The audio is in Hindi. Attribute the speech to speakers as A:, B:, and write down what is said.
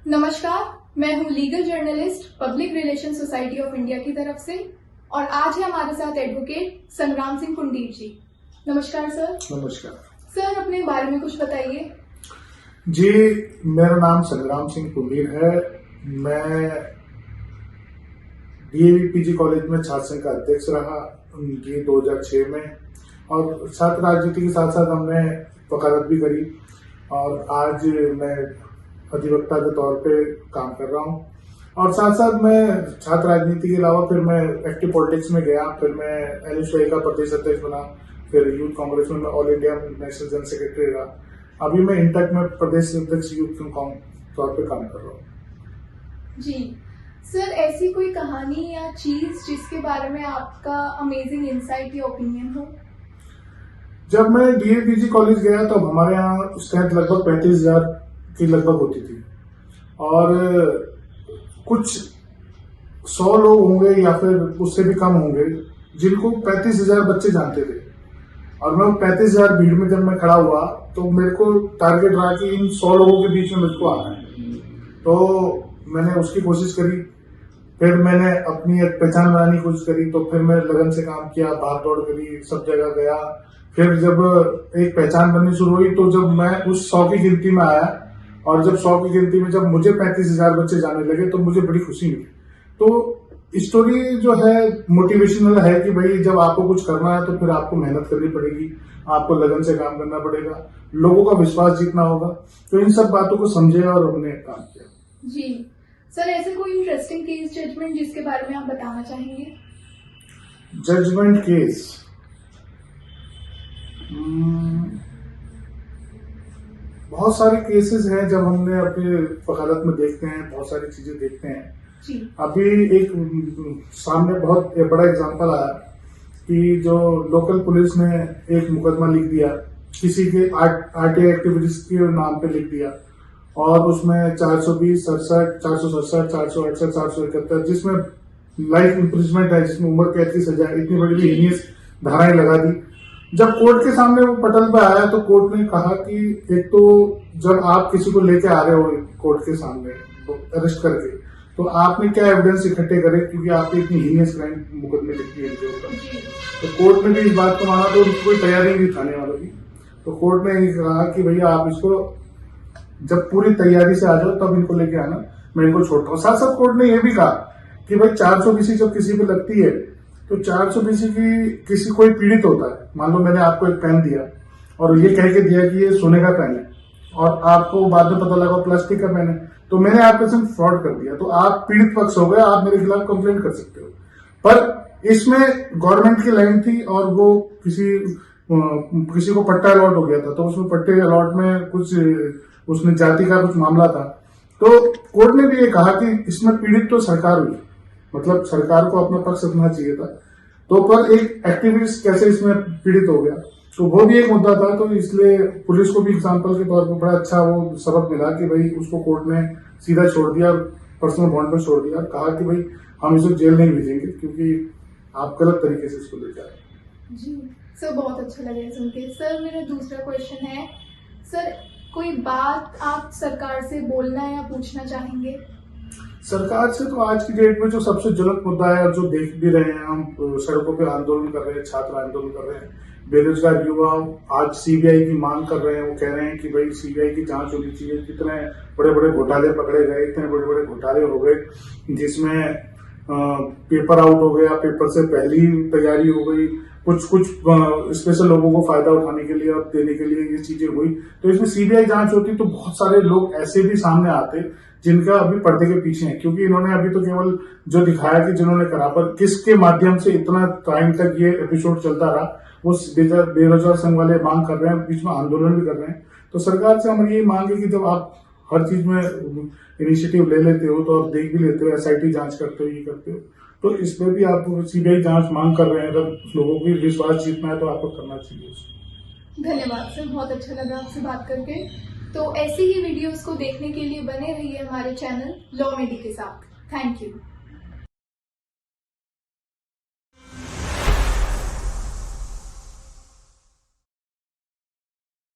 A: नमस्कार, मैं हूं legal journalist public relation society of India की तरफ से और आज है हमारे साथ एडवोकेट संग्राम सिंह कुंडीर जी। नमस्कार सर।
B: नमस्कार
A: सर, अपने बारे में कुछ बताइए।
B: जी, मेरा नाम संग्राम सिंह कुंडीर है। मैं डीएवी पीजी कॉलेज में छात्र संघ का अध्यक्ष रहा ये 2006 में, और छात्र राजनीति के साथ साथ हमने वकालत भी करी और आज मैं अधिवक्ता के तौर पे काम कर रहा हूँ। और साथ साथ मैं छात्र राजनीति के अलावा फिर मैं एक्टिव पॉलिटिक्स में गया, फिर मैं एलएसवाई का प्रदेश अध्यक्ष बना, फिर यूथ कांग्रेस में मैं all India national general secretary रहा। अभी मैं इंटक में प्रदेश अध्यक्ष यूथ तौर पे काम कर रहा हूँ।
A: जी सर, ऐसी कोई कहानी या चीज जिसके बारे में आपका अमेजिंग इंसाइट या ओपिनियन हो?
B: जब मैं डीएवीपीजी कॉलेज गया तो हमारे यहाँ स्ट्रेंथ लगभग 35,000 की लगभग होती थी और कुछ 100 लोग होंगे या फिर उससे भी कम होंगे जिनको 35,000 बच्चे जानते थे। और मैं 35,000 भीड़ में जब मैं खड़ा हुआ तो मेरे को टारगेट रहा कि इन 100 लोगों के बीच में मेरे को आना है। तो मैंने उसकी कोशिश करी, फिर मैंने अपनी एक पहचान बनाने की कोशिश करी, तो फिर मैं लगन से काम किया, भाग दौड़ करी, सब जगह गया। फिर जब एक पहचान बननी शुरू हुई तो जब मैं उस 100 की गिनती में आया और जब 100 की गिनती में जब मुझे 35,000 बच्चे जाने लगे तो मुझे बड़ी खुशी मिली। तो स्टोरी जो है मोटिवेशनल है कि भाई जब आपको कुछ करना है तो फिर आपको मेहनत करनी पड़ेगी, आपको लगन से काम करना पड़ेगा, लोगों का विश्वास जीतना होगा। तो इन सब बातों को समझे और हमने काम किया।
A: जी सर, ऐसे कोई इंटरेस्टिंग केस जजमेंट जिसके बारे में आप बताना चाहेंगे?
B: जजमेंट केस बहुत सारे केसेस हैं जब हमने अपने वकालत में देखते हैं, बहुत सारी चीजें देखते हैं।
A: जी।
B: अभी एक सामने बहुत बड़ा एग्जांपल आया कि जो लोकल पुलिस ने एक मुकदमा लिख दिया, किसी के आरटीआई एक्टिविटीज के नाम पे लिख दिया और उसमें 420, 67, 467, 468, 471 जिसमें लाइफ इम्प्रिजमेंट है, जिसमें उम्र कैद की सजा, इतनी बड़ी हीनियस धाराएं लगा दी। जब कोर्ट के सामने वो पटल पे आया तो कोर्ट ने कहा कि एक तो जब आप किसी को लेके आ रहे हो कोर्ट के सामने अरेस्ट करके, तो आपने क्या एविडेंस इकट्ठे करे, क्योंकि आपने इतनी हीनियस क्राइम मुकदमे लिखी है इनके ऊपर। तो कोर्ट ने भी इस बात को माना, तो उनकी कोई तैयारी नहीं थाने वालों की। तो कोर्ट ने कहा कि भैया आप इसको जब पूरी तैयारी से आ जाओ तब इनको लेके आना, मैं इनको छोड़ता हूँ। साथ साथ कोर्ट ने यह भी कहा कि भाई 420 जब किसी पे लगती है तो 420 की किसी कोई पीड़ित होता है, मान लो मैंने आपको एक पेन दिया और ये कह के दिया कि ये सोने का पेन है और आपको बाद में पता लगा प्लास्टिक का पेन है, तो मैंने आपके संग फ्रॉड कर दिया, तो आप पीड़ित पक्ष हो गए, आप मेरे खिलाफ कंप्लेंट कर सकते हो। पर इसमें गवर्नमेंट की लाइन थी और वो किसी को पट्टा अलॉट हो गया था, तो उसमें पट्टे अलॉट में कुछ उसने जाति का कुछ मामला था। तो कोर्ट ने भी ये कहा कि इसमें पीड़ित तो सरकार हुई, मतलब सरकार को अपना पक्ष रखना चाहिए था, तो पर एक एक्टिविस्ट कैसे इसमें पीड़ित हो गया, तो वो भी एक मुद्दा था। तो इसलिए पुलिस को भी एग्जांपल के तौर पर बड़ा अच्छा वो सबक मिला कि भाई उसको कोर्ट ने सीधा छोड़ दिया, पर्सनल बॉन्ड पर छोड़ दिया, कहा कि भाई हम इसे जेल नहीं भेजेंगे क्योंकि आप गलत तरीके से इसको ले जा रहे हैं।
A: जी सर, बहुत अच्छा लगा सुन के। सर, मेरा दूसरा क्वेश्चन है, सर कोई बात आप सरकार से बोलना या पूछना चाहेंगे?
B: सरकार से तो आज की डेट में जो सबसे ज्वलंत मुद्दा है और जो देख भी रहे हैं, हम सड़कों पे आंदोलन कर रहे हैं, छात्र आंदोलन कर रहे हैं, बेरोजगार युवा आज सीबीआई की मांग कर रहे हैं। वो कह रहे हैं कि भाई सीबीआई की जांच होनी चाहिए, कितने बड़े बड़े घोटाले पकड़े गए, इतने बड़े बड़े घोटाले हो गए जिसमें पेपर आउट हो गया, पेपर से पहली तैयारी हो गई, कुछ स्पेशल लोगों को फायदा उठाने के लिए और देने के लिए ये चीजें हुई। तो इसमें सीबीआई जांच होती तो बहुत सारे लोग ऐसे भी सामने आते जिनका अभी पर्दे के पीछे है, क्योंकि इन्होंने अभी तो केवल जो दिखाया कि जिन्होंने करा, पर किसके माध्यम से इतना टाइम तक ये एपिसोड चलता रहा, वो बेरोजगार संघ वाले मांग कर रहे हैं, बीच में आंदोलन भी कर रहे हैं। तो सरकार से हमारी यही मांग है कि जब आप हर चीज में इनिशिएटिव ले लेते हो तो आप देख भी लेते हो, एसआईटी जांच करते हो, ये करते हो, तो इसमें भी आप सीबीआई जांच मांग कर रहे हैं। अगर लोगों की विश्वास जीतना है तो आपको करना चाहिए।
A: धन्यवाद सर, बहुत अच्छा लगा आपसे बात करके। तो ऐसी ही वीडियोस को देखने के लिए बने रहिए हमारे चैनल लॉ मेडी के साथ। Thank you.